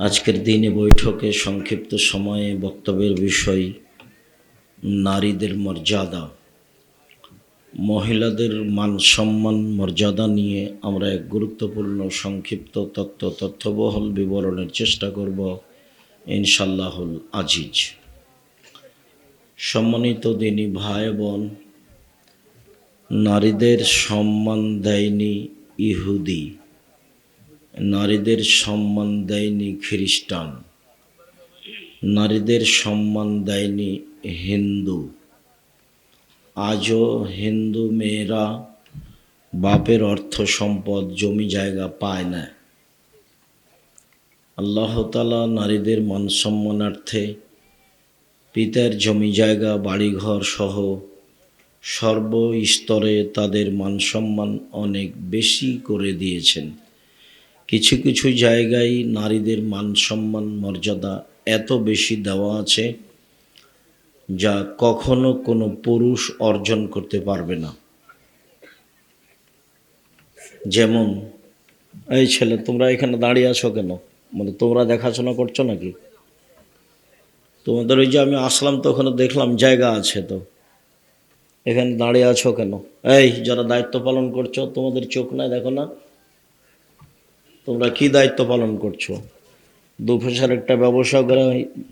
আজকের দিনে বৈঠকে সংক্ষিপ্ত সময়ে বক্তব্যের বিষয় নারীদের মর্যাদা, মহিলাদের মান সম্মান মর্যাদা নিয়ে আমরা এক গুরুত্বপূর্ণ সংক্ষিপ্ত তথ্যবহুল বিবরণের চেষ্টা করব ইনশাল্লাহুল আজিজ। সম্মানিত দিনী ভাই বোন, নারীদের সম্মান দেয়নি ইহুদি, নারীদের সম্মান দেয়নি খ্রিস্টান, নারীদের সম্মান দেয়নি হিন্দু। আজও হিন্দু মেয়েরা বাপের অর্থ সম্পদ জমি জায়গা পায় না। আল্লাহ তাআলা নারীদের মান সম্মানার্থে পিতার জমি জায়গা বাড়িঘর সহ সর্বস্তরে তাদের মান সম্মান অনেক বেশি করে দিয়েছেন। কিছু কিছু জায়গায় নারীদের মান সম্মান মর্যাদা এত বেশি দেওয়া আছে যা কখনো কোনো পুরুষ অর্জন করতে পারবে না। যেমন, এই ছেলে, তোমরা এখানে দাঁড়িয়ে আছো কেন? মানে তোমরা দেখাশোনা করছো নাকি? তোমাদের ওই যে আমি আসলাম তো ওখানে দেখলাম জায়গা আছে, তো এখানে দাঁড়িয়ে আছো কেন? এই যারা দায়িত্ব পালন করছো, তোমাদের চোখ নাই, দেখো না তোমরা কি দায়িত্ব পালন করছো? দু পয়সার একটা ব্যবসা করে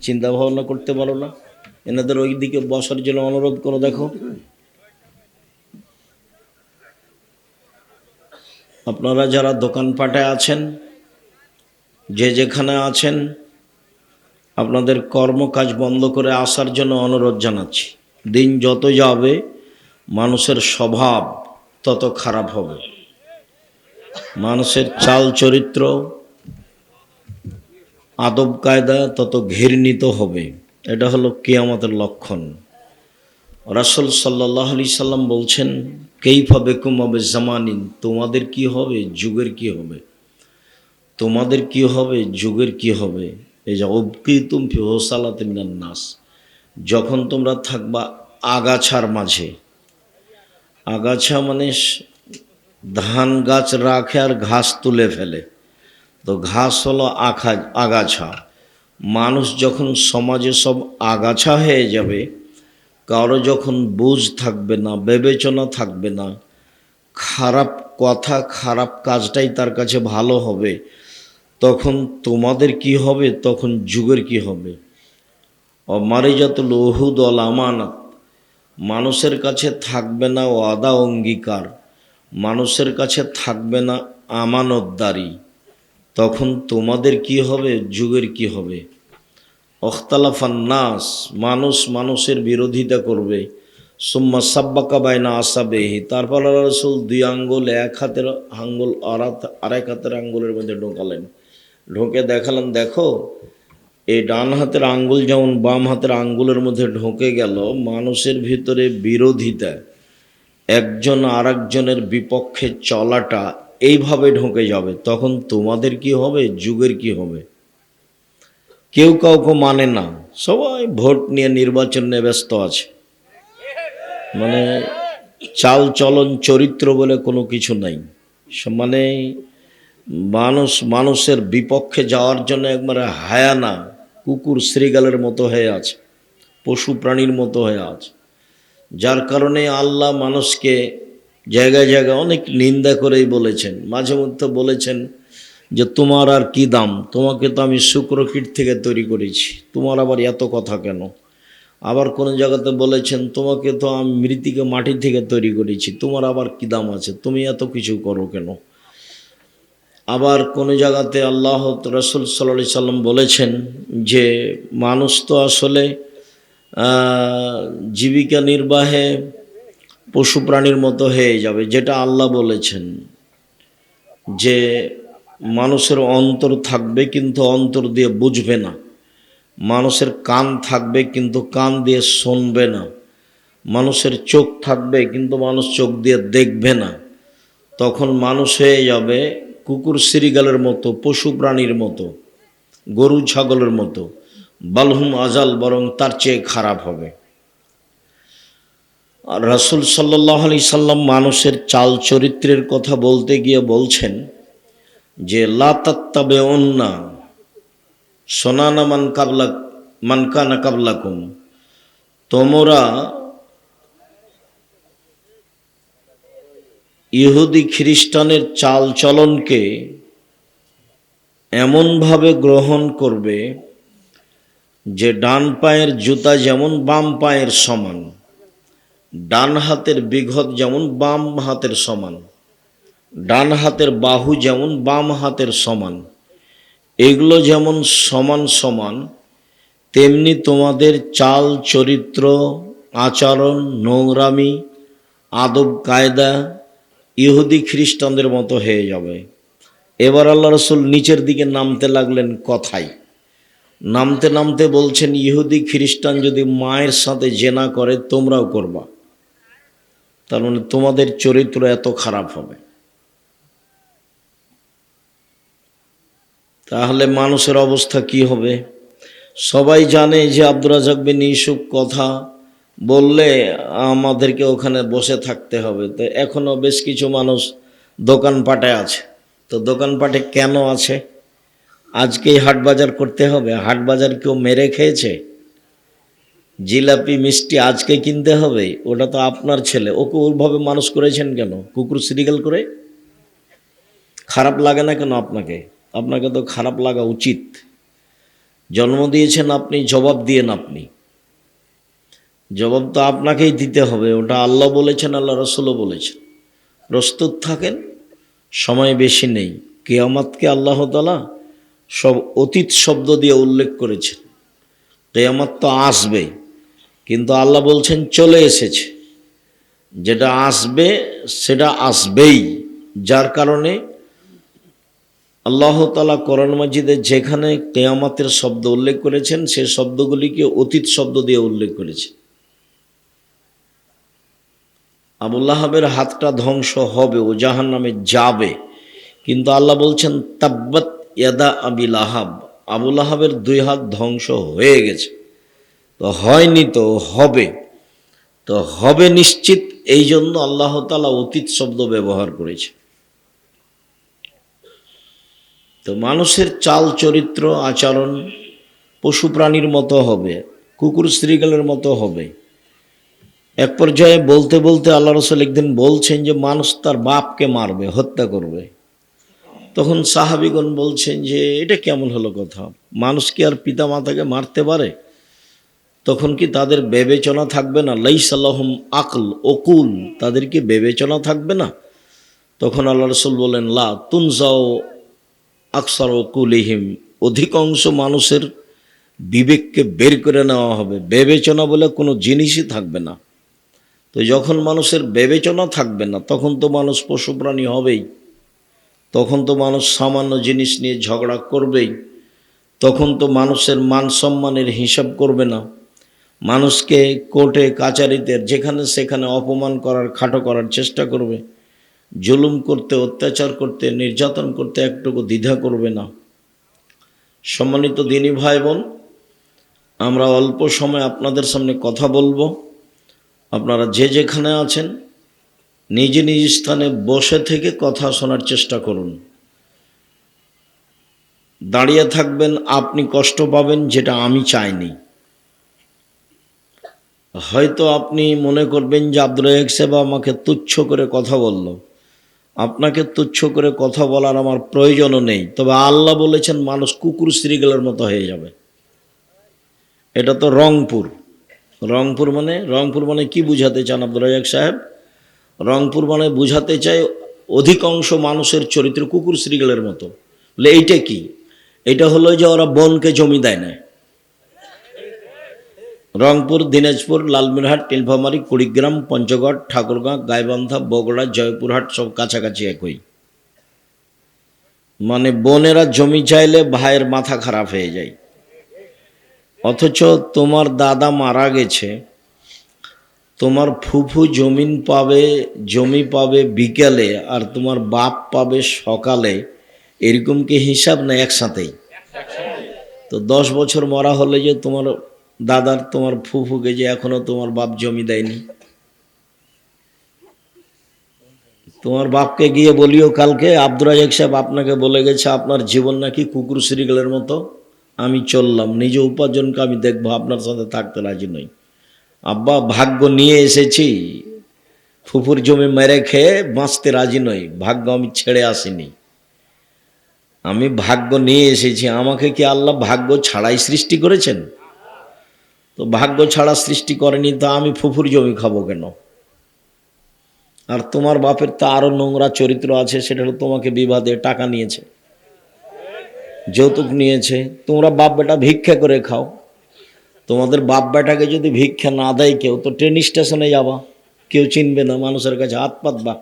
চিন্তা ভাবনা করতে পারো না? এনাদের ওই দিকে বসার জন্য অনুরোধ করো। দেখো, আপনারা যারা দোকানপাটে আছেন, যে যেখানে আছেন, আপনাদের কর্মকাজ বন্ধ করে আসার জন্য অনুরোধ জানাচ্ছি। দিন যত যাবে মানুষের স্বভাব তত খারাপ হবে, মানুষের চাল চরিত্র আদব কায়দা তত ঘৃণিত হবে। এটা হলো কিয়ামতের লক্ষণ। রাসূল সাল্লাল্লাহু আলাইহি সাল্লাম বলছেন, কাইফা বিকুম ওয়া জামানিন, তোমাদের কি হবে, যুগের কি হবে, তোমাদের কি হবে, যুগের কি হবে। এই যে উবকিতুম ফি হুসালাতিন মিনান নাস, যখন তোমরা থাকবা আগাছার মাঝে। আগাছা মানে ধান গাছ রাখে আর ঘাস তুলে ফেলে, তো ঘাস হলো আগাছা। মানুষ যখন সমাজে সব আগাছা হয়ে যাবে, কারো যখন বুঝ থাকবে না, বিবেচনা থাকবে না, খারাপ কথা খারাপ কাজটাই তার কাছে ভালো হবে, তখন তোমাদের কি হবে, তখন যুগের কি হবে। অমারিজাতুল উহুদ ওয়াল আমানাত, মানুষের কাছে থাকবে না ওয়াদা অঙ্গীকার, মানুষের কাছে থাকবে না আমানতদারি, তখন তোমাদের কি হবে, যুগের কি হবে। অখতালাফান নাস, মানুষ মানুষের বিরোধিতা করবে। সুম্মা সাব্বাকা বাইনা আসাবেহি, তারপর রাসূল দুই আঙ্গুল এক হাতের আঙ্গুল আরেক হাতের আঙ্গুলের মধ্যে ঢোকালেন, ঢোকে দেখালেন, দেখো এই ডান হাতের আঙ্গুল যেমন বাম হাতের আঙ্গুলের মধ্যে ঢোকে গেল, মানুষের ভিতরে বিরোধিতা, একজন আরেকজনের বিপক্ষে চলাটা এইভাবে ঢোকে যাবে, তখন তোমাদের কি হবে, যুগের কি হবে। কেউ কাউকে মানে না, সবাই ভোট নিয়ে নির্বাচন নিয়ে ব্যস্ত আছে। মানে চাল চলন চরিত্র বলে কোনো কিছু নাই। মানে মানুষের বিপক্ষে যাওয়ার জন্য একবারে হায়ানা, কুকুর শ্রীগালের মতো হয়ে আছে, পশু প্রাণীর মতো হয়ে আছে। যার কারণে আল্লাহ মানুষকে জায়গায় জায়গায় অনেক নিন্দা করেই বলেছেন। মাঝে মধ্যে বলেছেন যে তোমার আর কি দাম, তোমাকে তো আমি শুক্রকীট থেকে তৈরি করেছি, তোমার আবার এত কথা কেন। আবার কোনো জায়গাতে বলেছেন, তোমাকে তো আমি মৃত্তিকা মাটি থেকে তৈরি করেছি, তোমার আবার কি দাম আছে, তুমি এত কিছু করো কেন। আবার কোনো জায়গাতে আল্লাহ রাসূল সাল্লাল্লাহু আলাইহি সাল্লাম বলেছেন যে মানুষ তো আসলে জীবিকা নির্বাহে পশু প্রাণীর মতো হয়ে যাবে, যেটা আল্লাহ বলেছেন যে মানুষের অন্তর থাকবে কিন্তু অন্তর দিয়ে বুঝবে না, মানুষের কান থাকবে কিন্তু কান দিয়ে শুনবে না, মানুষের চোখ থাকবে কিন্তু মানুষ চোখ দিয়ে দেখবে না। তখন মানুষ হয়ে যাবে কুকুর শ্রীগালের মতো, পশু প্রাণীর মতো, গরু ছাগলের মতো, বালহুম আজাল, বরং তার চেয়ে খারাপ হবে। আর রাসূল সাল্লাল্লাহু আলাইহি সাল্লাম মানুষের চাল চরিত্রের কথা বলতে গিয়ে বলছেন যে লা তাত্তাবিউন্না, সোনানা মান কানা কাবলাকুম, তোমরা ইহুদি খ্রিস্টানের চাল চলনকে এমনভাবে গ্রহণ করবে যে ডান পায়ের জুতা যেমন বাম পায়ের সমান, ডান হাতের বিঘত যেমন বাম হাতের সমান, ডান হাতের বাহু যেমন বাম হাতের সমান, এগুলো যেমন সমান সমান, তেমনি তোমাদের চাল চরিত্র, আচরণ, নোংরামি, আদব কায়দা ইহুদি খ্রিস্টানদের মতো হয়ে যাবে। এবার আল্লাহ রসুল নিচের দিকে নামতে লাগলেন কথায়। নামতে নামতে বলছেন, ইহুদি খ্রিস্টান যদি মায়ের সাথে জেনা করে তোমরাও করবা, তার মানে তোমাদের চরিত্র এত খারাপ হবে। তাহলে মানুষের অবস্থা কি হবে? সবাই জানে যে আব্দুর রাজ্জাক বিন ইউসুফ কথা বললে আমাদেরকে ওখানে বসে থাকতে হবে। তো এখনো বেশ কিছু মানুষ দোকানপাটে আছে। তো দোকানপাটে কেন আছে? আজকেই হাট বাজার করতে হবে? হাট বাজার কেউ মেরে খেয়েছে? জিলাপি মিষ্টি আজকে কিনতে হবে? ওটা তো আপনার ছেলে, ওকে ওইভাবে মানুষ করেছেন কেন? কুকুর সিরিয়াল করে? খারাপ লাগে না কেন আপনাকে? আপনাকে তো খারাপ লাগা উচিত। জন্ম দিয়েছেন আপনি, জবাব দিয়েন আপনি। জবাব তো আপনাকেই দিতে হবে। ওটা আল্লাহ বলেছেন, আল্লাহ রসুলও বলেছেন। প্রস্তুত থাকেন, সময় বেশি নেই। কিয়ামতকে আল্লাহ তাআলা সব অতীত শব্দ দিয়ে উল্লেখ করেছেন। কিয়ামত তো আসবে, কিন্তু আল্লাহ বলছেন চলে এসেছে। যেটা আসবে সেটা আসবেই। যার কারণে আল্লাহ তাআলা কোরআন মাজিদে যেখানে কিয়ামতের শব্দ উল্লেখ করেছেন, সে শব্দগুলিকে অতীত শব্দ দিয়ে উল্লেখ করেছেন। আবু লাহাবের হাতটা ধ্বংস হবে, ও জাহান্নামে যাবে, কিন্তু আল্লাহ বলছেন তাব্বাত ইয়াদা আবি লাহাব, আবু লাহাবের দুই হাত ধ্বংস হয়ে গেছে। তো হয়নি, তো হবে। তো হবে নিশ্চিত, এই জন্য আল্লাহ তাআলা অতীত শব্দ ব্যবহার করেছে। তো মানুষের চাল চরিত্র আচরণ পশু প্রাণীর মতো হবে, কুকুর শ্রীগালের মতো হবে। এক পর্যায়ে বলতে বলতে আল্লাহ রসুল একদিন বলছেন যে মানুষ তার বাপকে মারবে, হত্যা করবে। তখন সাহাবীগণ বলছেন যে এটা কেমন হলো কথা, মানুষ কি আর পিতা মাতাকে মারতে পারে? তখন কি তাদের বিবেচনা থাকবে না? লাইসা লাহুম আকল ওকুল, তাদের কি বিবেচনা থাকবে না? তখন আল্লাহ রসুল বলেন লা তুনজাও আকসার ওকুলিহিম, অধিকাংশ মানুষের বিবেককে বের করে নেওয়া হবে, বিবেচনা বলে কোনো জিনিসই থাকবে না। তো যখন মানুষের বিবেচনা থাকবে না, তখন তো মানুষ পশু প্রাণী হবেই। তখন তো মানুষ সামান্য জিনিস নিয়ে ঝগড়া করবেই। তখন তো মানুষের মান সম্মানের হিসাব করবে না। মানুষকে কোর্টে কাচারিতে যেখানে সেখানে অপমান করার, খাটো করার চেষ্টা করবে। জুলুম করতে, অত্যাচার করতে, নির্যাতন করতে একটুকু দ্বিধা করবে না। সম্মানিত দিনী ভাই বোন, আমরা অল্প সময় আপনাদের সামনে কথা বলবো। আপনারা যে যেখানে আছেন নিজ নিজ স্থানে বসে থেকে কথা শোনার চেষ্টা করুন। দাঁড়িয়ে থাকবেন, আপনি কষ্ট পাবেন, যেটা আমি চাইনি। হয়তো আপনি মনে করবেন যে আব্দুর রাজ্জাক সাহেব আমাকে তুচ্ছ করে কথা বলল। আপনাকে তুচ্ছ করে কথা বলার আমার প্রয়োজনও নেই। তবে আল্লাহ বলেছেন মানুষ কুকুর শ্রীগালের মতো হয়ে যাবে। এটা তো রংপুর। রংপুর মানে কি বুঝাতে চান আব্দুর রাজ্জাক সাহেব? রংপুর মানে বুঝাতে চাই অধিকাংশ মানুষের চরিত্র কুকুর শ্রীগালের মতো। বলে এইটা কি? এটা হলো যে ওরা বনকে জমি দেয় না। রংপুর, দিনাজপুর, লালমিরহাট, নীলফামারী, কুড়িগ্রাম, পঞ্চগড়, ঠাকুরগাঁ, গাইবান্ধা, বগুড়া, জয়পুরহাট সব কাছাকাছি একই। মানে বোনেরা জমি চাইলে ভাইয়ের মাথা খারাপ হয়ে যায়। অথচ তোমার দাদা মারা গেছে, তোমার ফুফু জমি পাবে বিকেলে, আর তোমার বাপ পাবে সকালে। এরকম কি হিসাব না একসাথেই? তো 10 বছর মরা হলে যে তোমার দাদার, তোমার ফুফুকে যে এখনো তোমার বাপ জমি দেয়নি। তোমার বাপকে গিয়ে বলিও কালকে আব্দুর রাজ্জাক সাহেব আপনাকে বলে গেছে আপনার জীবন নাকি কুকুর শ্রীগালের মতো। আমি চললাম, নিজ উপার্জনকে আমি দেখবো, আপনার সাথে থাকতে রাজি নই। আব্বা ভাগ্য নিয়ে এসেছি, ফুফুর জমি মেরে খেয়ে বাঁচতে রাজি নই, ভাগ্য আমি ছেড়ে আসিনি, আমি ভাগ্য নিয়ে এসেছি। আমাকে কি আল্লাহ ভাগ্য ছাড়াই সৃষ্টি করেছেন? তো ভাগ্য ছাড়া সৃষ্টি করেনি, তো আমি ফুফুর জমি খাবো কেন? আর তোমার বাপের তো আরো নোংরা চরিত্র আছে, সেটা হলো তোমাকে বিবাহ দিয়ে টাকা নিয়েছে, যৌতুক নিয়েছে। তোমরা বাপ বেটা ভিক্ষা করে খাও, তোমাদের বাপ বেটাকে যদি ভিক্ষা না দেয় কেউ, তো ট্রেন স্টেশনে যাবা, কেউ চিনবে না, মানুষের কাছে হাত পাতবা।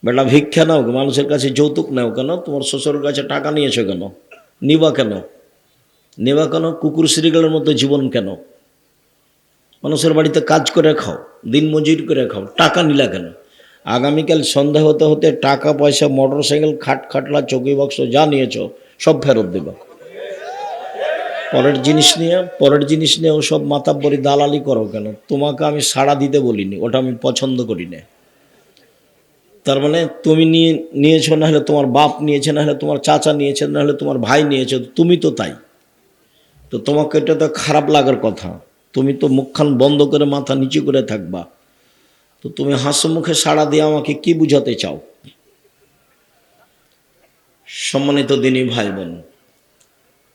বেটা ভিক্ষা নাও, মানুষের কাছে যৌতুক নাও কেন? তোমার শ্বশুরের কাছে টাকা নিয়েছো কেন? নিবা কেন? নেবা কেন? কুকুর শ্রীগালের মতো জীবন কেন? মানুষের বাড়িতে কাজ করে খাও, দিন মজুরি করে খাও, টাকা নিলা কেন? আগামীকাল সন্ধ্যা হতে হতে টাকা পয়সা, মোটর সাইকেল, খাটলা, চৌকি বক্স যা নিয়েছো সব ফেরত দেবা। পরের জিনিস নিয়ে ওসব মাতাব্বরি দালালি করো কেন? তোমাকে আমি সাড়া দিতে বলিনি, ওটা আমি পছন্দ করি না। তার মানে তুমি নিয়েছো, না হলে তোমার বাপ নিয়েছে, না হলে তোমার চাচা নিয়েছে, না হলে তোমার ভাই নিয়েছে, তুমি তো তাই। তো তোমাকে এটা তো খারাপ লাগার কথা, তুমি তো মুখখান বন্ধ করে মাথা নিচু করে থাকবা। তো তুমি হাসি মুখে সাড়া দিয়ে আমাকে কি বুঝাতে চাও? সম্মানিত দিনী ভাই বোন,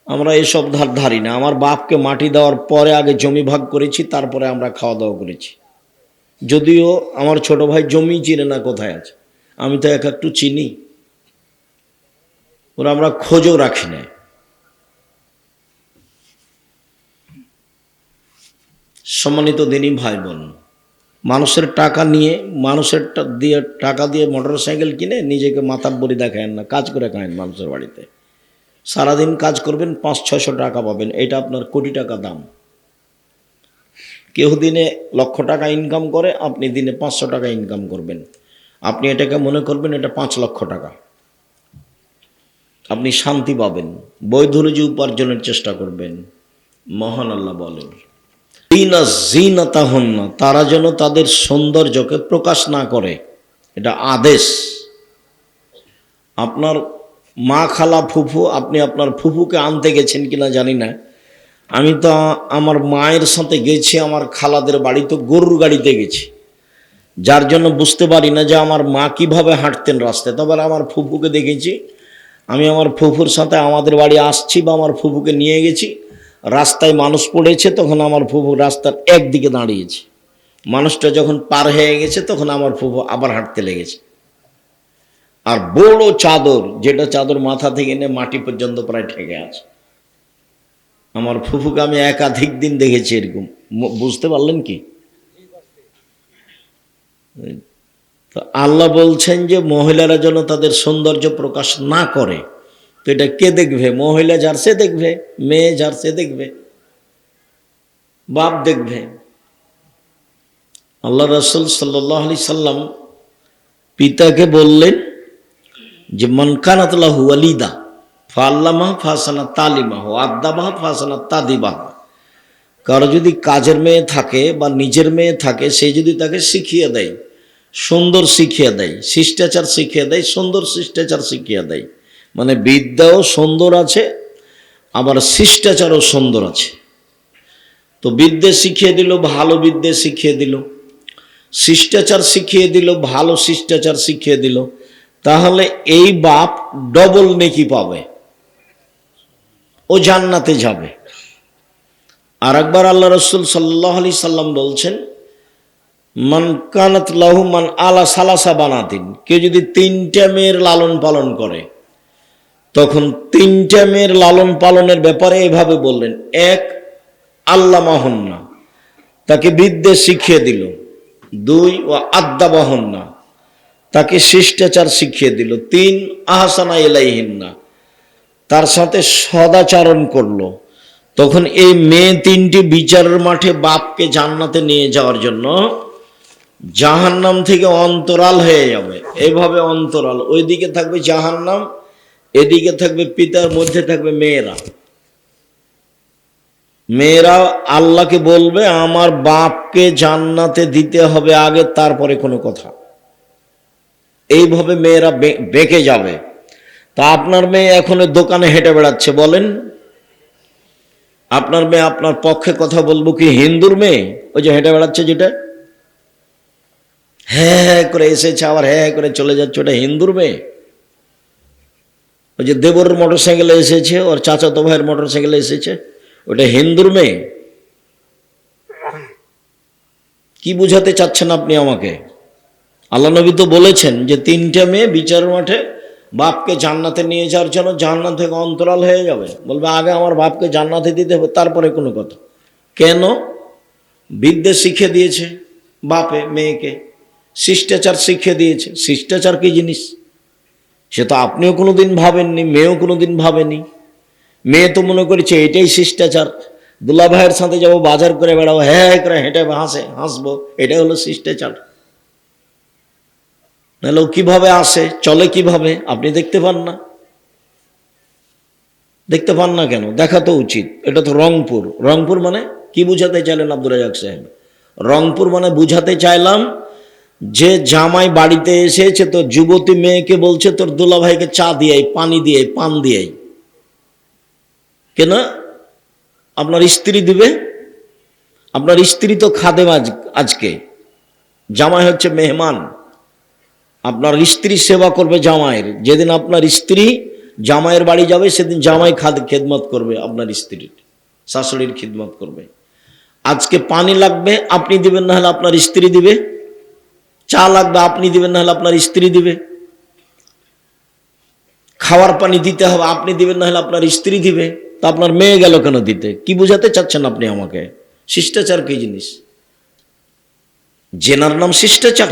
আমরা এসব ধারি না। আমার বাপকে মাটি দেওয়ার পরে আগে জমি ভাগ করেছি, তারপরে আমরা খাওয়া দাওয়া করেছি। যদিও আমার ছোট ভাই জমি চিনে না কোথায় আছে, আমি তো একটু চিনি, ওরা আমরা খোঁজও রাখি না। সম্মানিত দিনী ভাই বোন, মানুষের টাকা নিয়ে, টাকা দিয়ে মোটর সাইকেল কিনে নিজেকে মাতাব্বরি দেখায়েন না, কাজ করে খায়েন মানুষের বাড়িতে। সারাদিন কাজ করবেন, 500-600 টাকা পাবেন, এটা আপনার কোটি টাকা দাম। কেউ দিনে 1,00,000 টাকা ইনকাম করে, আপনি দিনে 500 টাকা ইনকাম করবেন, আপনি এটাকে মনে করবেন এটা 5 লক্ষ টাকা। আপনি শান্তি পাবেন, বৈধ রুজি উপার্জনের চেষ্টা করবেন। মহান আল্লাহ বলেন, তারা যেন তাদের সৌন্দর্যকে প্রকাশ না করে, এটা আদেশ। আপনার মা, খালা, ফুফু, আপনি আপনার ফুফুকে আনতে গেছেন কিনা জানি না, আমি তো আমার মায়ের সাথে গেছি আমার খালাদের বাড়ি, তো গরুর গাড়িতে গেছি, যার জন্য বুঝতে পারি না যে আমার মা কিভাবে হাঁটতেন রাস্তায়। তবে আমার ফুফুকে দেখেছি, আমি আমার ফুফুর সাথে আমাদের বাড়ি আসছি বা আমার ফুফুকে নিয়ে গেছি, রাস্তায় মানুষ পড়েছে, তখন আমার ফুফু রাস্তার একদিকে দাঁড়িয়েছে, মানুষটা যখন পার হয়ে গেছে তখন আমার ফুফু আবার হাঁটতে লেগেছে। আর বড় চাদর, যেটা চাদর মাথা থেকে নিয়ে মাটি পর্যন্ত প্রায় ঠেকে আছে। আমার ফুফুকে আমি একাধিক দিন দেখেছি এরকম। বুঝতে পারলেন কি? তো আল্লাহ বলছেন যে মহিলারা যেন তাদের সৌন্দর্য প্রকাশ না করে। তো এটা কে দেখবে? মহিলা যার সে দেখবে, মেয়ে যার সে দেখবে, বাপ দেখবে। আল্লাহ রাসূল সাল্লাল্লাহু আলাইহি সাল্লাম পিতাকে বললেন যে মান কানাত লাহু ওয়ালিদা ফাআল্লামা ফাসানা তালিমাহু আদাবাহ ফাসানা তাদিবাহ। কারো যদি কাজের মেয়ে থাকে বা নিজের মেয়ে থাকে, সে যদি তাকে শিখিয়ে দেয়, সুন্দর শিখিয়ে দেয়, শিষ্টাচার শিখিয়ে দেয়, সুন্দর শিষ্টাচার শিখিয়ে দেয়, মানে বিদ্যাও সুন্দর আছে, আবার শিষ্টাচারও সুন্দর আছে। তো বিদ্যে শিখিয়ে দিল, ভালো বিদ্যে শিখিয়ে দিল, শিষ্টাচার শিখিয়ে দিল, ভালো শিষ্টাচার শিখিয়ে দিল, তাহলে এই বাপ ডবল নেকি পাবে, ও জান্নাতে যাবে। আর একবার আল্লাহ রাসূল সাল্লাল্লাহু আলাইহি সাল্লাম বলছেন, মান কানাত লাহু মান আলা সালাসা বানাতিন, কেউ যদি 3টা মেয়ের লালন পালন করে, তখন 3টা মেয়ের লালন পালনের ব্যাপারে এভাবে বললেন, 1 আল্লামাহুন্না, তাকে বিদ্যে শিখিয়ে দিল, 2 ও আদাবাহুন্না, তাকে শিষ্টাচার শিখিয়ে দিল, 3 আহসানা ইলাইহিন্না, তার সাথে সদাচরণ করলো। তখন এই মেয়ে 3টি বিচারের মাঠে বাপকে জান্নাতে নিয়ে যাওয়ার জন্য জাহান্নাম থেকে অন্তরাল হয়ে যাবে। এইভাবে অন্তরাল, ওইদিকে থাকবে জাহান্নাম, এদিকে থাকবে পিতার, মধ্যে থাকবে মেয়েরা। মেয়েরা আল্লাহকে বলবে আমার বাপকে জান্নাতে দিতে হবে আগে, তারপরে কোনো কথা। এইভাবে মেয়েরা বেঁকে যাবে। তা আপনার মেয়ে এখন দোকানে হেঁটে বেড়াচ্ছে, বলেন আপনার মেয়ে আপনার পক্ষে কথা বলবো কি হিন্দুর মেয়ে, ওই যে হেঁটে বেড়াচ্ছে যেটা, হ্যাঁ হ্যাঁ করে এসেছে আবার হ্যাঁ করে চলে যাচ্ছে, ওটা হিন্দুর মেয়ে? ওই যে দেবর মোটর সাইকেলে এসেছে, ওর চাচাতো ভাইয়ের মোটর সাইকেলে এসেছে, ওটা হিন্দুর মেয়ে? কি বুঝাতে চাচ্ছেন আপনি আমাকে? আল্লাহ নবী তো বলেছেন যে 3টে মেয়ে বিচার মাঠে বাপকে জান্নাতে নিয়ে যাওয়ার জন্য জান্নাত থেকে অন্তরাল হয়ে যাবে, বলবে আগে আমার বাপকে জান্নাতে দিতে হবে তারপরে কোনো কথা। কেন? বিদ্যে শিখে দিয়েছে বাপে মেয়েকে, শিষ্টাচার শিখিয়ে দিয়েছে। শিষ্টাচার কি জিনিস সে তো আপনিও কোনোদিন ভাবেননি, মেয়েও কোনোদিন ভাবেনি। মেয়ে তো মনে করেছে এটাই শিষ্টাচার, দুলা ভাইয়ের সাথে যাবো বাজার করে বেড়াবো, হ্যাঁ করে হেঁটে হাসবো, এটাই হলো শিষ্টাচার। নাহলে ও কিভাবে আসে চলে কিভাবে আপনি দেখতে পান না? দেখতে পান না কেন? দেখা তো উচিত। এটা তো রংপুর। রংপুর মানে কি বুঝাতে চাইলেন আব্দুর রাজাক সাহেব? রংপুর মানে বুঝাতে চাইলাম যে জামাই বাড়িতে এসেছে তো যুবতী মেয়েকে বলছে তোর দুলা ভাইকে চা দিয়ে পানি দিয়ে পান দিয়ে, কেন? আপনার স্ত্রী দিবে, আপনার স্ত্রী তো খাদেম। আজকে জামাই হচ্ছে মেহমান, আপনার স্ত্রী সেবা করবে জামাইয়ের। যেদিন আপনার স্ত্রী জামাইয়ের বাড়ি যাবে সেদিন জামাই খেদমত করবে, আপনার স্ত্রীর শাশুড়ির খিদমত করবে। আজকে পানি লাগবে আপনি দিবেন, না হলে আপনার স্ত্রী দিবে। চা লাগবে আপনি দিবেন, না হলে আপনার স্ত্রী দিবে। খাওয়ার পানি দিতে হবে আপনি দিবেন, না হলে আপনার স্ত্রী দিবে। তা আপনার মেয়ে গেল কেন দিতে? কি বুঝাতে চাচ্ছেন আপনি আমাকে? শিষ্টাচার কি জিনিস? জেনার নাম শিষ্টাচার,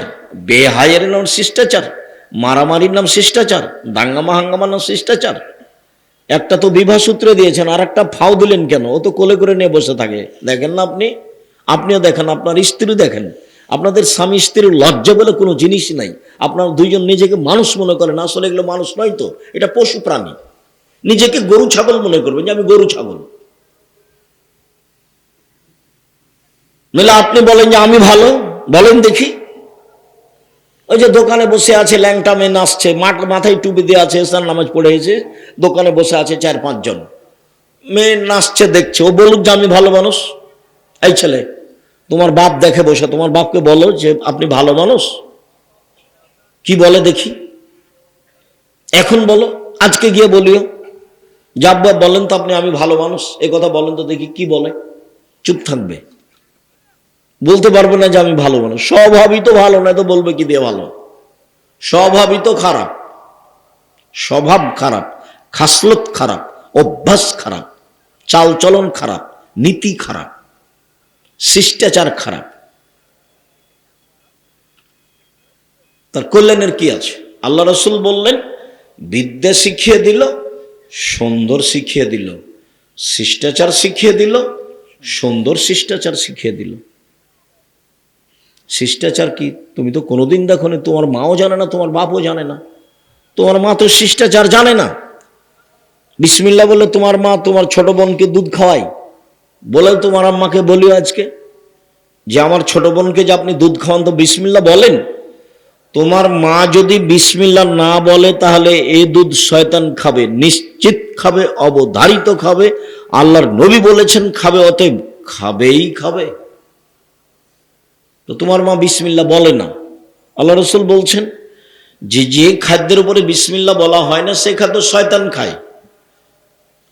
বেহায়ের নাম শিষ্টাচার, মারামারির নাম শিষ্টাচার, দাঙ্গামা হাঙ্গামার নাম শিষ্টাচার। একটা তো বিবাহ সূত্র দিয়েছেন, আর একটা ফাও দিলেন কেন? ও তো কোলে করে নিয়ে বসে থাকে, দেখেন না আপনি? আপনিও দেখেন, আপনার স্ত্রী দেখেন। আপনাদের স্বামী স্ত্রীর লজ্জা বলে কোনো জিনিস নাই। আপনারা দুইজন নিজেকে মানুষ মনে করেন, আসলে এগুলো মানুষ নয় তো, এটা পশু প্রাণী। নিজেকে গরু ছাগল মনে করবেন যে আমি গরু ছাগল। নইলে আপনি বলেন যে আমি ভালো, বলেন দেখি। ওই যে দোকানে বসে আছে ল্যাংটা মেয়ে নাচছে, মাথায় টুপি দিয়ে আছে, ইসলাম নামাজ পড়ে এসে দোকানে বসে আছে 4-5 জন মেয়ে নাচছে দেখছে, ও বলুক যে আমি ভালো মানুষ। এই ছেলে, তোমার বাপ দেখে বসে, তোমার বাপকে বলো যে আপনি ভালো মানুষ। কি বলে দেখি, এখন বলো, আজকে গিয়ে বলিও যে আব্বা বলেন তো আপনি আমি ভালো মানুষ, এ কথা বলেন তো দেখি কি বলে। চুপ থাকবে, বলতে পারবে না যে আমি ভালো মানুষ। স্বভাবই তো ভালো না, তো বলবে কি দিয়ে ভালো? স্বভাবই তো খারাপ, স্বভাব খারাপ, খাসলত খারাপ, অভ্যাস খারাপ, চালচলন খারাপ, নীতি খারাপ, শিষ্টাচার খারাপ। তার কল্যাণের কি আছে? আল্লাহ রসুল বললেন বিদ্যা শিখিয়ে দিল, সুন্দর শিখিয়ে দিল, শিষ্টাচার শিখিয়ে দিল, সুন্দর শিষ্টাচার শিখিয়ে দিল। শিষ্টাচার কি তুমি তো কোনোদিন দেখো না, তোমার মাও জানে না, তোমার বাপও জানে না। তোমার মা তো শিষ্টাচার জানে না। বিসমিল্লাহ বলে তোমার মা তোমার ছোট বোনকে দুধ খাওয়ায়, বলে তোমার আম্মাকে বলিও আজকে যে আমার ছোট বোনকে যে আপনি দুধ খাওয়ান তো বিসমিল্লাহ বলেন। তোমার মা যদি বিসমিল্লাহ না বলে তাহলে এই দুধ শয়তান খাবে, নিশ্চিত খাবে, অবধারিত খাবে। আল্লাহর নবী বলেছেন খাবে, অতএব খাবেই খাবে। তো তোমার মা বিসমিল্লাহ বলে না। আল্লাহ রসুল বলছেন যে যে খাদ্যের উপরে বিসমিল্লাহ বলা হয় না সে খাদ্য শয়তান খায়।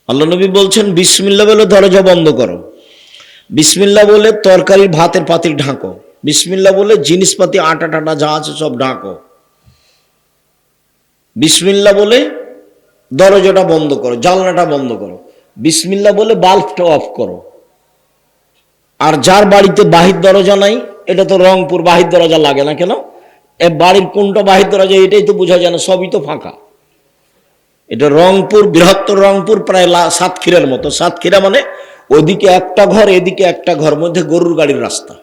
আল্লাহ নবী বলছেন বিসমিল্লাহ বলে দরজা বন্ধ করো, বিসমিল্লাহ বলে তরকারি ভাতের পাতিল ঢাকো, বিসমিল্লাহ বলে জিনিসপাতি আটা টাটা যা আছে সব ঢাকো, বিসমিল্লাহ বলে দরজাটা বন্ধ করো, জানলাটা বন্ধ করো, বিসমিল্লাহ বলে বাল্বটা অফ করো। আর যার বাড়িতে বাহির দরজা নাই, এটা তো রংপুর, বাহির দরজা লাগে না কেন? এ বাড়ির কোনটা বাহির দরজা এটাই তো বোঝা যায় না, সবই তো ফাঁকা। এটা রংপুর, বৃহত্তর রংপুর, প্রায় সাতক্ষীরার মতো। সাতক্ষীরা মানে ওইদিকে একটা ঘর এদিকে একটা ঘর, মধ্যে গরুর গাড়ির রাস্তা।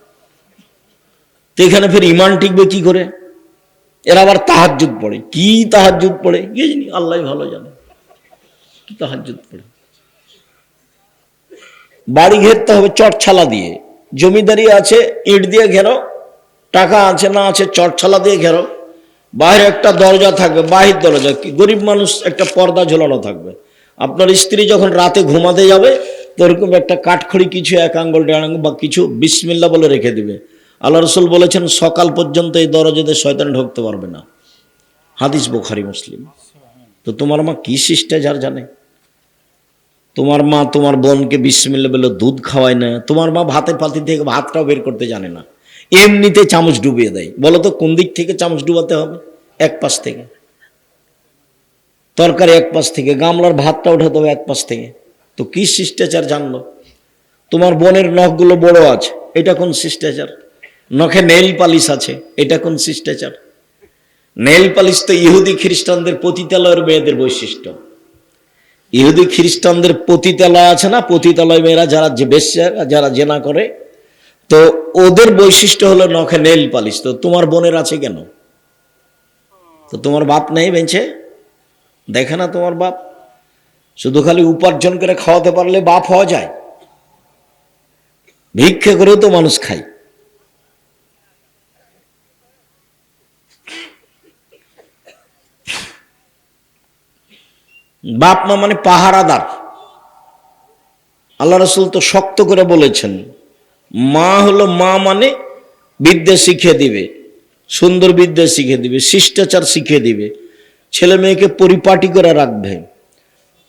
তো এখানে ফের ইমান টিকবে কি করে? এরা আবার তাহাজ্জুদ পড়ে। কি তাহাজ্জুদ পড়ে কি জানি, আল্লাহ ভালো জানে কি তাহাজ্জুদ পড়ে। বাড়ি ঘেরতে হবে চটছালা দিয়ে, জমিদারি আছে ইট দিয়ে ঘেরো, টাকা আছে না আছে চটছালা দিয়ে ঘেরো। বাইরে একটা দরজা থাকবে, বাহির দরজা, কি গরিব মানুষ একটা পর্দা ঝোলানো থাকবে। আপনার স্ত্রী যখন রাতে ঘুমাতে যাবে তো ওরকম একটা কাঠখড়ি কিছু এক আঙ্গুল দেড় আঙ্গুল বা কিছু বিসমিল্লাহ বলে রেখে দিবে। আল্লাহ রসুল বলেছেন সকাল পর্যন্ত এই দরজাতে শয়তান ঢুকতে পারবে না। হাদিস বুখারী মুসলিম। তো তোমার মা কি শিষ্টাচার জানে? তোমার মা তোমার বোনকে বিসমিল্লাহ বলে দুধ খাওয়ায় না। তোমার মা ভাতের পাতি থেকে ভাতটাও বের করতে জানে না, এমনিতে চামচ ডুবিয়ে দেয়। বলো তো কোন দিক থেকে চামচ ডুবাতে হবে? এক পাশ থেকে। তরকারি এক পাশ থেকে, গামলার ভাতটা উঠাতে হবে এক পাশ থেকে। তো কি শিষ্টাচার জানলো? তোমার বোনের নখগুলো বড় আছে, এটা কোন শিষ্টাচার? নখে নেইল পালিশ আছে, এটা কোন শিষ্টাচার? নেইল পালিশ তো ইহুদি খ্রিস্টানদের পতিতালয়ের মেয়েদের বৈশিষ্ট্য। ইহুদি খ্রিস্টানদের পতিতালয় আছে না, পতিতালয় মেয়েরা যারা যে বেশ্যা, যারা জেনা করে, তো ওদের বৈশিষ্ট্য হলো নখে নেইল পালিশ। তো তোমার বোনের আছে কেন? তো তোমার বাপ নেই বেঁচে? দেখে না তোমার বাপ? শুধু খালি উপার্জন করে খাওয়াতে পারলে বাপ হওয়া যায়? ভিক্ষে করেও তো মানুষ খায়। বাপ মা মানে পাহারাদার। আল্লাহ রসুল তো শক্ত করে বলেছেন, মা হলো মা মানে বিদ্যা শিখিয়ে দিবে, সুন্দর বিদ্যা শিখিয়ে দিবে, শিষ্টাচার শিখিয়ে দিবে, ছেলে মেয়েকে পরিপাটি করে রাখবে,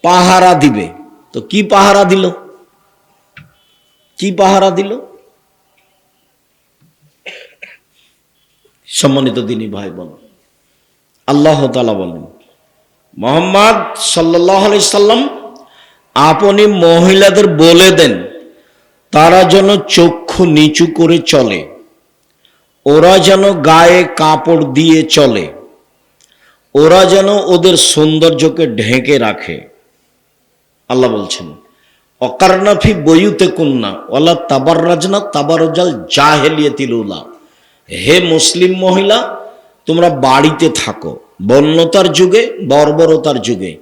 পাহারা দিবে। তো কি পাহারা দিল? কি পাহারা দিল? সম্মানিত দিনী ভাই বোন, আল্লাহ তাআলা বলেন, মুহাম্মদ সাল্লাল্লাহু আলাইহি সাল্লাম আপনি মহিলাদের বলে দেন তারা যেন চক্ষু নিচু করে চলে, ওরা যেন গায়ে কাপড় দিয়ে চলে, ওরা যেন ওদের সৌন্দর্যকে ঢেকে রাখে। আল্লাহ বলছেন, অকারনা ফি বুয়ুতিকুন্না ওয়ালা তাবাররাজনা তাবারুজাল জাহিলিয়াতিল উলা। হে মুসলিম মহিলা, তোমরা বাড়িতে থাকো। বন্যতার যুগে, বর্বরতার যুগে,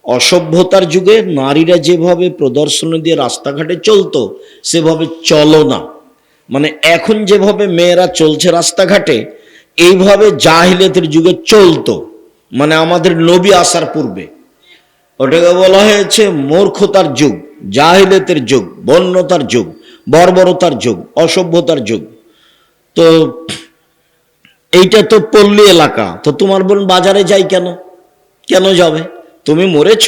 অসভ্যতার যুগে নারীরা যেভাবে প্রদর্শনী দিয়ে রাস্তাঘাটে চলতো সেভাবে চলো না। মানে এখন যেভাবে মেয়েরা চলছে রাস্তাঘাটে, এইভাবে জাহিলিয়াতের যুগে চলতো। মানে আমাদের নবী আসার পূর্বে। ওটাকে বলা হয়েছে মূর্খতার যুগ, জাহিলিয়াতের যুগ, বন্যতার যুগ, বর্বরতার যুগ, অসভ্যতার যুগ। তো এইটা তো পল্লী এলাকা। তো তোমার বোন বাজারে যাই কেন? কেন যাবে? তুমি মরেছ,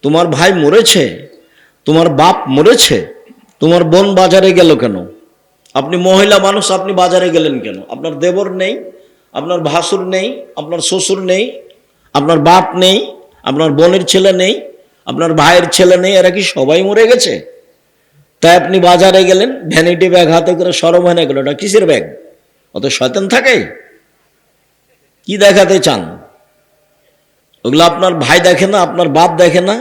তোমার ভাই মরেছে, তোমার বাপ মরেছে, তোমার বোন বাজারে গেল কেন? আপনি মহিলা মানুষ, আপনি বাজারে গেলেন কেন? আপনার দেবর নেই, আপনার ভাসুর নেই, আপনার শ্বশুর নেই, আপনার বাপ নেই, আপনার বোনের ছেলে নেই, আপনার ভাইয়ের ছেলে নেই, এরা কি সবাই মরে গেছে? তাই আপনি বাজারে গেলেন, ভ্যানিটি ব্যাগ হাতে করে সরম গেল। ওটা কিসের ব্যাগ? অত শয়তান থাকে? কি দেখাতে চান? ওগুলো আপনার ভাই দেখে না, আপনার বাপ দেখে না?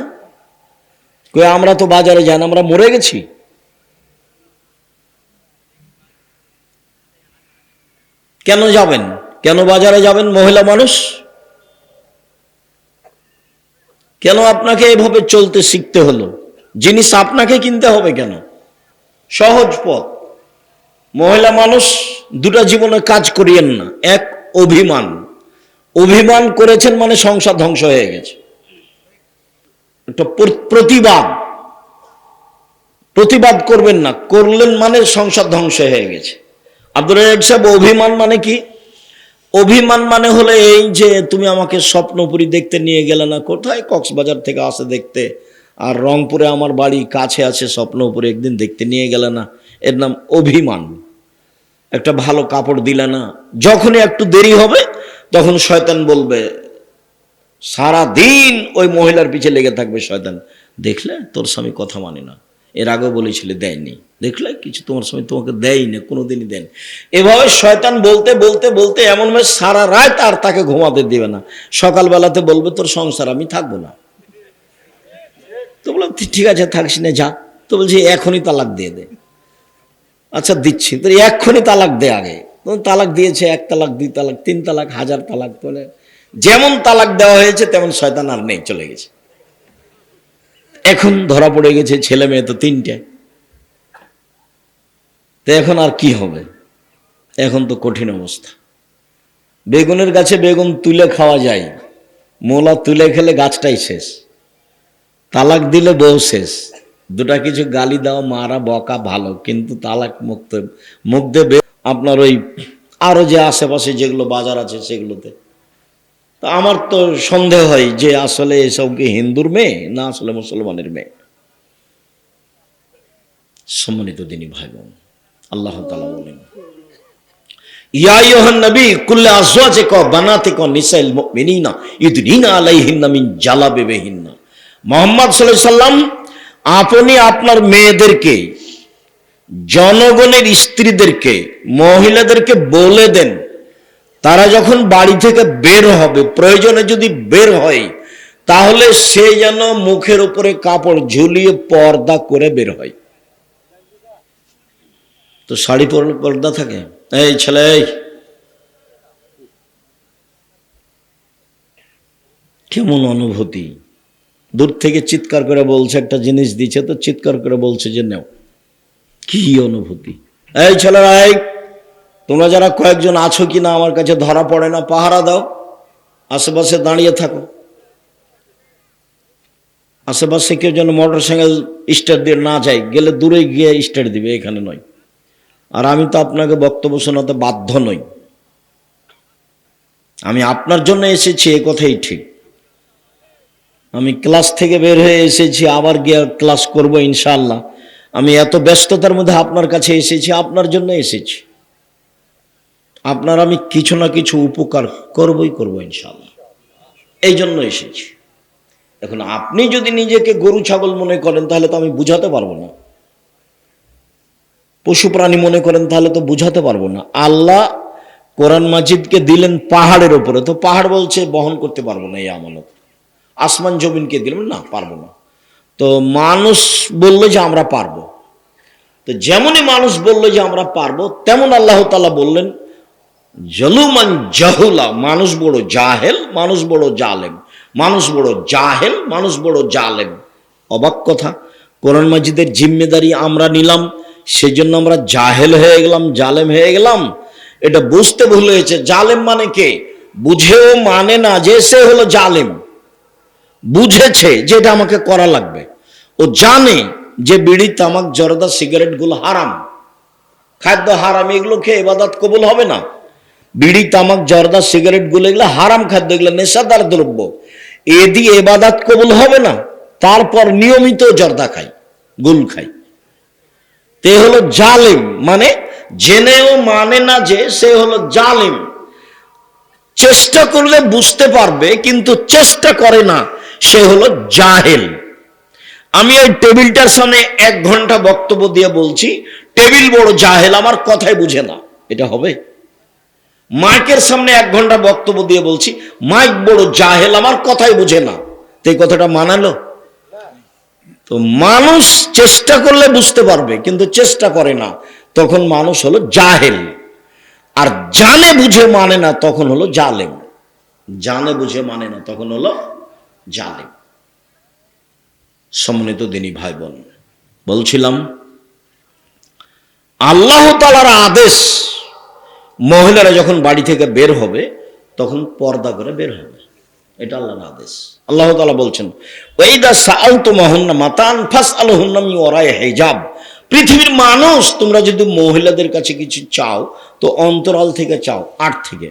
কই আমরা তো বাজারে যাই না, আমরা মরে গেছি। কেন যাবেন? কেন বাজারে যাবেন মহিলা মানুষ? কেন আপনাকে এভাবে চলতে শিখতে হলো? জিনিস আপনাকে কিনতে হবে কেন? সহজ পথ। মহিলা মানুষ দুটা জীবনে কাজ করিয়েন না। এক, অভিমান। অভিমান করেছেন মানে সংসার ধ্বংস হয়ে গেছে। একটা প্রতিবাদ, প্রতিবাদ করবেন না, করলেন মানে সংসার ধ্বংস হয়ে গেছে। আব্দুর রাজ্জাক সাহেব, অভিমান মানে কি? অভিমান মানে হলো এই যে তুমি আমাকে স্বপ্নপুরী দেখতে নিয়ে গেলে না, কোথায় কক্সবাজার থেকে আসে দেখতে, আর রংপুরে আমার বাড়ি কাছে আছে, স্বপ্নপুরে একদিন দেখতে নিয়ে গেলে না, এর নাম অভিমান। একটা ভালো কাপড় দিলে না, যখনই একটু দেরি হবে তখন শয়তান বলবে, সারা দিন ওই মহিলার পিছে লেগে থাকবে শয়তান, দেখলে তোর স্বামী কথা মানে না, এর আগে বলেছিলে দেয়নি, দেখলে কিছু তোমার স্বামী তোমাকে দেয়ই না, কোনোদিনই দেয়নি। এভাবে শয়তান বলতে বলতে বলতে এমন ভাবে সারা রাত আর তাকে ঘুমাতে দিবে না। সকালবেলাতে বলবে তোর সংসার আমি থাকবো না। তো বললাম ঠিক আছে থাকিস না, যা। তো বলছি এখনই তালাক দিয়ে দে। আচ্ছা দিচ্ছি, তো এক্ষুনি তালাক দে। আগে তালাক দিয়েছে, এক তালাক, দুই তালাক, তিন তালাক, হাজার তালাক, বলে যেমন তালাক দেওয়া হয়েছে তেমন শয়তান আর নেই, চলে গেছে। এখন ধরা পড়ে গেছে, ছেলে মেয়ে তো তিনটে। তো এখন আর কি হবে? এখন তো কঠিন অবস্থা। বেগুনের গাছে বেগুন তুলে খাওয়া যায়, মোলা তুলে খেলে গাছটাই শেষ। তালাক দিলে বউ শেষ। দুটা কিছু গালি দাও, মারা বকা ভালো, কিন্তু তালাক মুখ দেবে আপনার ওই আরো যে আশেপাশে যেগুলো বাজার আছে সেগুলোতে। তা আমার তো সন্দেহ হয় যে আসলে এসব কি হিন্দুর মেয়ে না আসলে মুসলমানের মেয়ে। সম্মানিত দিনী ভাই বোন, আল্লাহ তাআলা বলেন, ইয়া আইয়ুহান নবী কুল্লি আজওয়াজিকা ওয়া বানাতিকা ওয়া নিসাইল মুমিনিনা ইউদনিনা আলাইহিন্না মিন জালাবিবিহিন্না। মুহাম্মদ সাল্লাল্লাহু আলাইহি সাল্লাম আপনি আপনার মেয়েদেরকে, জনগণের স্ত্রীদেরকে, মহিলাদেরকে বলে দেন তারা যখন বাড়ি থেকে বের হবে, প্রয়োজনে যদি বের হয়, তাহলে সে যেন মুখের উপরে কাপড় ঝুলিয়ে পর্দা করে বের হয়। তো শাড়ি পরলে পর্দা থাকে? এই ছেলে, কেমন অনুভূতি! দূর থেকে চিৎকার করে বলছে, একটা জিনিস দিচ্ছে তো চিৎকার করে বলছে যে নেও। কি অনুভূতি! এই ছেলেরা, এই তোমরা যারা কয়েকজন আছো কিনা আমার কাছে ধরা পড়ে না, পাহারা দাও, আশেপাশে দাঁড়িয়ে থাকো, আশেপাশে কেউ যেন মোটর সাইকেল স্টার্ট দিয়ে না যায়, গেলে দূরে গিয়ে স্টার্ট দিবে, এখানে নয়। আর আমি তো আপনাকে বক্তব্য শোনাতে বাধ্য নই, আমি আপনার জন্য এসেছি, এ কথাই ঠিক। আমি ক্লাস থেকে বের হয়ে এসেছি, আবার গিয়ে ক্লাস করব ইনশাআল্লাহ। আমি এত ব্যস্ততার মধ্যে আপনার কাছে এসেছি, আপনার জন্য এসেছি। আপনার আমি কিছু না কিছু উপকার করবই করব ইনশাআল্লাহ, এই জন্য এসেছি। এখন আপনি যদি নিজেকে গরু ছাগল মনে করেন তাহলে তো আমি বুঝাতে পারবো না, পশু প্রাণী মনে করেন তাহলে তো বুঝাতে পারবো না। আল্লাহ কোরআন মাজিদকে দিলেন পাহাড়ের উপরে, তো পাহাড় বলছে বহন করতে পারবো না এই আমানত। আসমান জমিনকে দিলেন, না পারবো না। তো মানুষ বললো যে আমরা পারবো, তো যেমনই মানুষ বললো যে আমরা পারবো, তেমন আল্লাহ তাআলা বললেন জলুমান জাহুলা, মানুষ বড় জাহেল, মানুষ বড় জালেম, মানুষ বড় জাহেল, মানুষ বড় জালেম। অবাক কথা, কোরআন মাজিদের জিম্মেদারি আমরা নিলাম, সেজন্য আমরা জাহেল হয়ে গেলাম, জালেম হয়ে গেলাম। এটা বুঝতে ভুল হয়েছে। জালেম মানে কে? বুঝেও মানে না যে সে হলো জালেম। বুঝেছে যে এটা আমাকে করা লাগবে, ও জানে যে বিড়ি, তামাক, জর্দা, সিগারেট গুলো হারাম, খাদ্য হারাম, এগুলো খেয়ে ইবাদত কবুল হবে না। বিড়ি, তামাক, জর্দা, সিগারেট গুলো এগুলো হারাম খাদ্য, এগুলো নেশাদার দ্রব্য, এ দিয়ে ইবাদত কবুল হবে না। তারপর নিয়মিত জর্দা খাই, গুল খাই, তে হলো জালিম। মানে জেনেও মানে না যে সে হলো জালিম। চেষ্টা করলে বুঝতে পারবে, কিন্তু চেষ্টা করে না, সে হলো জাহেল। আমি ওই টেবিলটার সামনে 1 ঘন্টা বক্তব্য দিয়ে বলছি টেবিল বড় জাহেল, আমার কথাই বুঝে না, এটা হবে? মাইকের সামনে 1 ঘন্টা বক্তব্য দিয়ে বলছি মাইক বড় জাহেল, আমার কথাই বুঝে না, তো এই কথাটা মানালো? তো মানুষ চেষ্টা করলে বুঝতে পারবে, কিন্তু চেষ্টা করে না, তখন মানুষ হলো জাহেল। আর জানে বুঝে মানে না, তখন হলো জালেম। জানে বুঝে মানে না, তখন হলো জালেম। সম্মানিত দিনী ভাই বোন, বলছিলাম আল্লাহ তাআলার আদেশ, মহিলারা যখন বাড়ি থেকে বের হবে তখন পর্দা করে বের হবে, এটা আল্লাহর আদেশ। আল্লাহ তাআলা বলছেন ওয়াইদা সাআলতুমুহুন্না মাতান ফাসআলুহুন্না মিন ওয়ারাই হিজাব। পৃথিবীর মানুষ, তোমরা যদি মহিলাদের কাছে কিছু চাও তো অন্তরাল থেকে চাও, আট থেকে।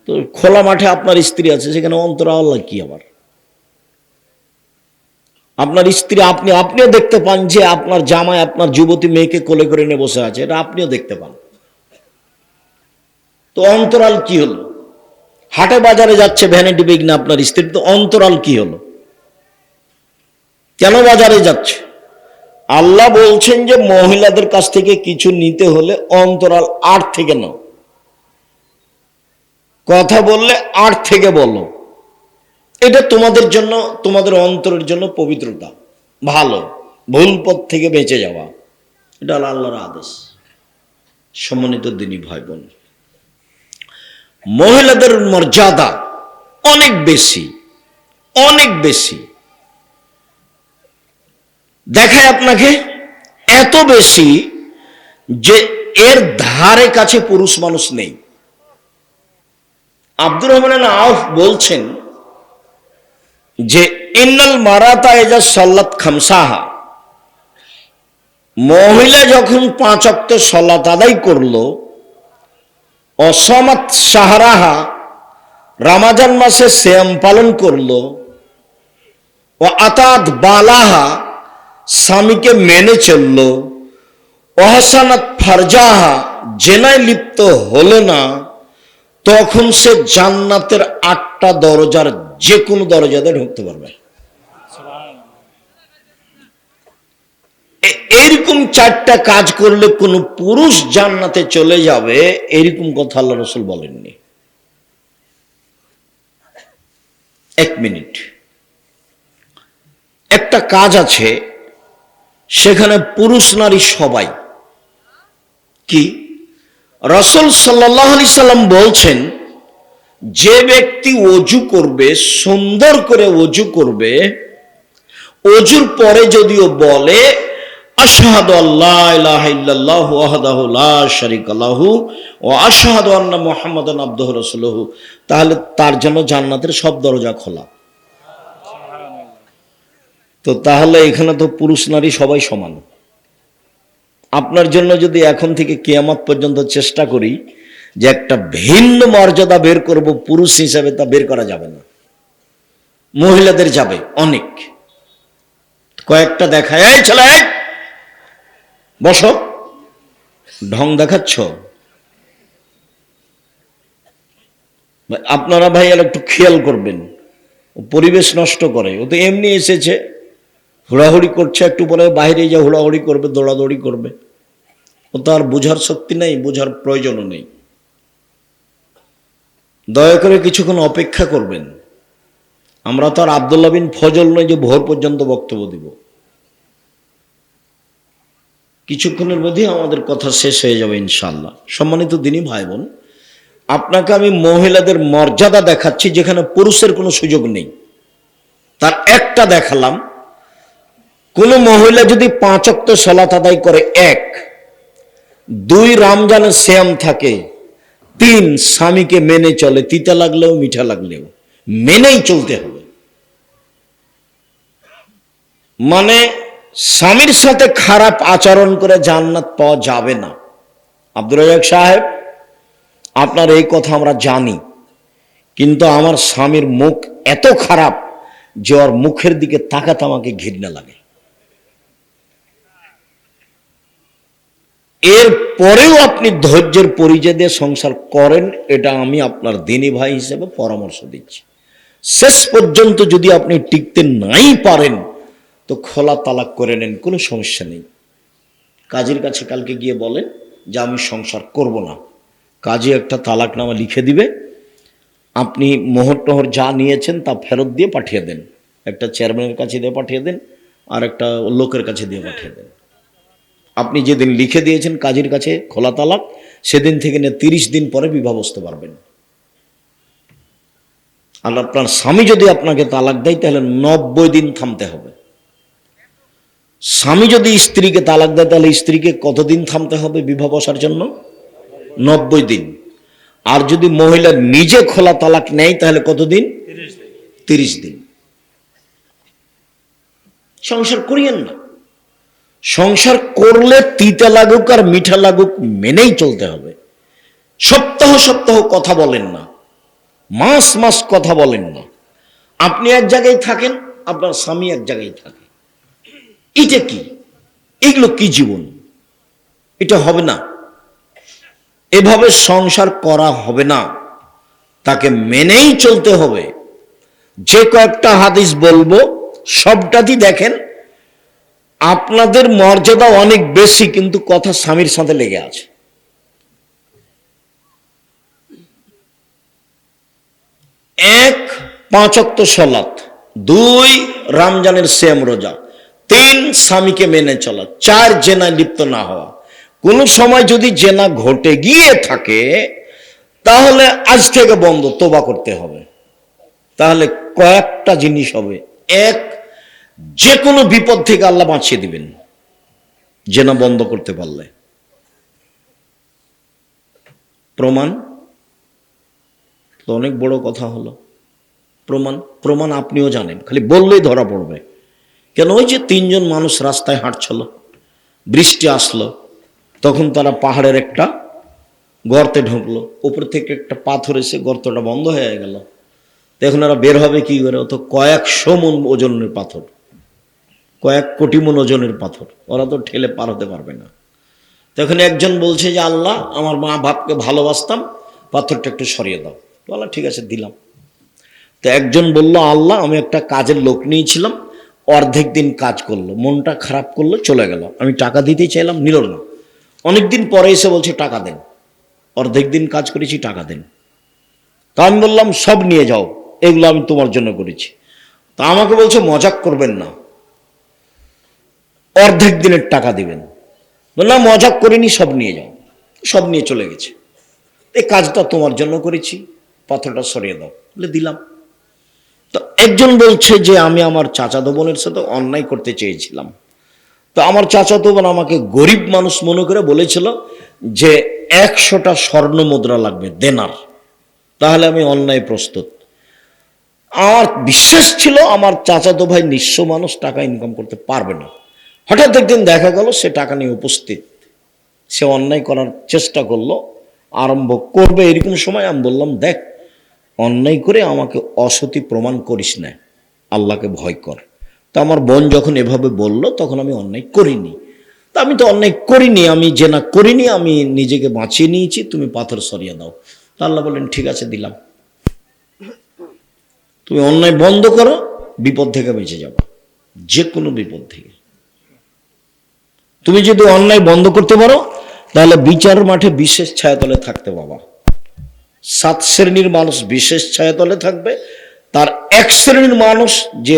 তো খোলা মাঠে আপনার স্ত্রী আছে, সেখানে অন্তরাল কি? আবার আপনার স্ত্রী, আপনিও দেখতে পান যে আপনার জামাই আপনার যুবতী মেয়েকে কোলে করে নিয়ে বসে আছে, এটা আপনিও দেখতে পান। তো অন্তরাল কি হলো? হাটে বাজারে যাচ্ছে ভ্যানিটি ব্যাগ না আপনার স্ত্রী, তো অন্তরাল কি হলো? কেন বাজারে যাচ্ছে? আল্লাহ বলছেন যে মহিলাদের কাছ থেকে কিছু নিতে হলে অন্তরাল 8 থেকে নাও, কথা বললে 8 থেকে বলো, এটা তোমাদের জন্য, তোমাদের অন্তরের জন্য পবিত্রতা, ভালো, ভুল পথ থেকে বেঁচে যাওয়া, এটা আল্লাহর আদেশ। সম্মানিত দিনী ভাই বোন, মহিলাদের মর্যাদা অনেক বেশি, অনেক বেশি। দেখায় আপনাকে এত বেশি যে এর ধারে কাছে পুরুষ মানুষ নেই। আব্দুর রহমান আউফ বলছেন যে ইন্নাল মারাতা ইজা সাল্লাত খামসাহা, মহিলা যখন 5 ওয়াক্ত সালাত আদায় করলো, অসামাত শাহরাহা, রমজান মাসে সিয়াম পালন করলো, ও আতাত বালাহা, স্বামীকে মেনে চললো, অহসানাত ফারজাহা, জেনায় লিপ্ত হলো না, তখন সে জান্নাতের 8টা দরজার যে কোনো দরজাতে ঢুকতে পারবে। এরকম 4টা কাজ করলে কোন পুরুষ জান্নাতে চলে যাবে, এরকম কথা আল্লাহ রাসূল বলেননি। 1 মিনিট, একটা কাজ আছে সেখানে পুরুষ নারী সবাই। কি? রাসূল সাল্লাল্লাহু আলাইহি সাল্লাম বলছেন, যে ব্যক্তি ওযু করবে, সুন্দর করে ওযু করবে, ওযুর পরে যদিও বলে আশহাদু আল্লা ইলাহা ইল্লাল্লাহু ওয়াহদাহু লা শারীকা লাহু ওয়া আশহাদু আন্না মুহাম্মাদান আবদুহু রাসূলুহু, তাহলে তার জন্য জান্নাতের সব দরজা খোলা। তো তাহলে এখানে তো পুরুষ নারী সবাই সমান। আপনার জন্য যদি এখন থেকে কিয়ামত পর্যন্ত চেষ্টা করি যে একটা ভিন্ন মর্যাদা বের করব পুরুষ হিসাবে, তা বের করা যাবে না। মহিলাদের যাবে অনেক। কয়েকটা দেখায়, এই ছেলে বসো, ঢং দেখাচ্ছ। আপনারা ভাই একটু খেয়াল করবেন, পরিবেশ নষ্ট করে। ও তো এমনি এসেছে, হুড়াহুড়ি করছে, একটু পরে বাইরে যা হুড়াহুড়ি করবে, দৌড়াদৌড়ি করবে। ও তো আর বোঝার শক্তি নেই, বোঝার প্রয়োজনও নেই। দয়া করে কিছুক্ষণ অপেক্ষা করবেন। আমরা তো আর আব্দুল্লাহ বিন ফজল নয় যে ভোর পর্যন্ত বক্তব্য দিব। কিছুক্ষণের মধ্যে আমাদের কথা শেষ হয়ে যাবে ইনশাআল্লাহ। সম্মানিত দিনী ভাই বোন, আপনাকে আমি মহিলাদের মর্যাদা দেখাচ্ছি যেখানে পুরুষের কোনো সুযোগ নেই। তার একটা দেখালাম, কোন মহিলা যদি 5 ওয়াক্ত সালাত আদায় করে, 1, 2 রমজানের সিয়াম থাকে, 3 স্বামীকে মেনে চলে, তিতা লাগলেও মিঠা লাগলেও মেনেই চলতে হবে। মানে স্বামীর সাথে খারাপ আচরণ করে জান্নাত পাওয়া যাবে না। আব্দুর রাজ্জাক সাহেব, আপনার এই কথা আমরা জানি, কিন্তু আমার স্বামীর মুখ এত খারাপ যে ওর মুখের দিকে তাকাতে আমাকে ঘৃণা লাগে। এর পরেও আপনি ধৈর্যের পরিচয় দিয়ে সংসার করেন, এটা আমি আপনার দিনী ভাই হিসেবে পরামর্শ দিচ্ছি। শেষ পর্যন্ত যদি আপনি টিকতে নাই পারেন তো খোলা তালাক করে নেন, কোনো সমস্যা নেই। কাজীর কাছে কালকে গিয়ে বলেন যে আমি সংসার করব না, কাজী একটা তালাকনামা লিখে দিবে, আপনি মোহর টোহর যা নিয়েছেন তা ফেরত দিয়ে পাঠিয়ে দেন। একটা চেয়ারম্যানের কাছে দিয়ে পাঠিয়ে দেন, আর একটা লোকের কাছে দিয়ে পাঠিয়ে দেন। আপনি যেদিন লিখে দিয়েছেন কাজীর কাছে খোলা তালাক, সেদিন থেকে নিয়ে 30 দিন পরে বিবাহ বসতে পারবেন। আর আপনার স্বামী যদি আপনাকে তালাক দেয় তাহলে 90 দিন থামতে হবে। স্বামী যদি স্ত্রীকে তালাক দেয় তাহলে স্ত্রীকে কতদিন থামতে হবে বিবাহ বসার জন্য? 90 দিন। আর যদি মহিলা নিজে খোলা তালাক নেয় তাহলে কতদিন? 30 দিন। সংসার করিয়েন না। সংসার করলে তিতা লাগুক আর মিঠা লাগুক মেনেই চলতে হবে। সপ্তাহ সপ্তাহ কথা বলেন না, মাস মাস কথা বলেন না। আপনি এক জায়গায় থাকেন, আপনার স্বামী এক জায়গায় থাকে। এটা কি? এগুলো কি জীবন? এটা হবে না। এভাবে সংসার করা হবে না। তাকে মেনেই চলতে হবে। যে কয়েকটা হাদিস বলবো সবটাই দেখেন, আপনাদের মর্যাদা অনেক বেশি, কিন্তু কথা স্বামীর সাথে লেগে আছে। 1, 5 ওয়াক্ত সালাত, 2 রমজানের সিয়াম রোজা, 3 স্বামীকে মেনে চলা, 4 জেনায় লিপ্ত না হওয়া। কোন সময় যদি জেনা ঘটে গিয়ে থাকে তাহলে আজ থেকে বন্ধ, তোবা করতে হবে। তাহলে কয়েকটা জিনিস হবে। 1, যে কোনো বিপদ থেকে আল্লাহ বাঁচিয়ে দিবেন জেনা বন্ধ করতে পারলে। প্রমাণ তো অনেক বড় কথা হলো। প্রমাণ আপনিও জানেন, খালি বললেই ধরা পড়বে। কেন? ওই যে 3 জন মানুষ রাস্তায় হাঁটছিল, বৃষ্টি আসলো, তখন তারা পাহাড়ের একটা গর্তে ঢুকলো, উপর থেকে একটা পাথর এসে গর্তটা বন্ধ হয়ে গেল। এখন এরা বের হবে কি করে? তো কয়েকশো মণ ওজনের পাথর, কয়েক কোটি মণ ওজনের পাথর, ওরা তো ঠেলে পার হতে পারবে না। তখন একজন বলছে যে আল্লাহ, আমার মা বাপকে ভালোবাসতাম, পাথরটা একটু সরিয়ে দাও। বলা ঠিক আছে, দিলাম। তো একজন বলল, আল্লাহ, আমি একটা কাজের লোক নিয়েছিলাম, অর্ধেক দিন কাজ করলো, মনটা খারাপ করলো, চলে গেল, আমি টাকা দিতে চাইলাম, নিল না। অনেকদিন পরে এসে বলছে টাকা দেন, অর্ধেক দিন কাজ করেছি, টাকা দেন। তা আমি বললাম সব নিয়ে যাও, এগুলো আমি তোমার জন্য করেছি। তা আমাকে বলছে মজাক করবেন না, অর্ধেক দিনের টাকা দিবেন। বললাম মজাক করিনি, সব নিয়ে যাও। সব নিয়ে চলে গেছে। এই কাজটা তোমার জন্য করেছি, পাথরটা সরিয়ে দাও, বলে দিলাম। তো একজন বলছে যে আমি আমার চাচাতো বোনের সাথে অন্যায় করতে চেয়েছিলাম। তো আমার চাচাতো বোন আমাকে গরিব মানুষ মনে করে বলেছিল যে 100টা স্বর্ণ মুদ্রা লাগবে, দেনার, তাহলে আমি অন্যায় প্রস্তুত। আমার বিশ্বাস ছিল আমার চাচাতো ভাই নিঃস্ব মানুষ, টাকা ইনকাম করতে পারবে না। হঠাৎ একদিন দেখা গেল সে টাকা নিয়ে উপস্থিত, সে অন্যায় করার চেষ্টা করলো, আরম্ভ করবে। এরকম সময় আমি বললাম, দেখ, অন্যায় করে আমাকে অসতী প্রমাণ করিস না, আল্লাহকে ভয় কর। তা আমার বোন যখন এভাবে বলল, তখন আমি অন্যায় করিনি। তা আমি তো অন্যায় করিনি, আমি জেনা করিনি, আমি নিজেকে বাঁচিয়ে নিয়েছি, তুমি পাথর সরিয়ে দাও। তা আল্লাহ বললেন ঠিক আছে, দিলাম। তুমি অন্যায় বন্ধ করো, বিপদ থেকে বেঁচে যাবা, যে কোনো বিপদ থেকে। তুমি যদি অন্যায় বন্ধ করতে পারো, তাহলে বিচার মাঠে বিশেষ ছায়াতলে থাকতে পাবা। 7 শ্রেণীর মানুষ বিশেষ ছায়াতলে থাকবে, তার 1 শ্রেণীর মানুষ যে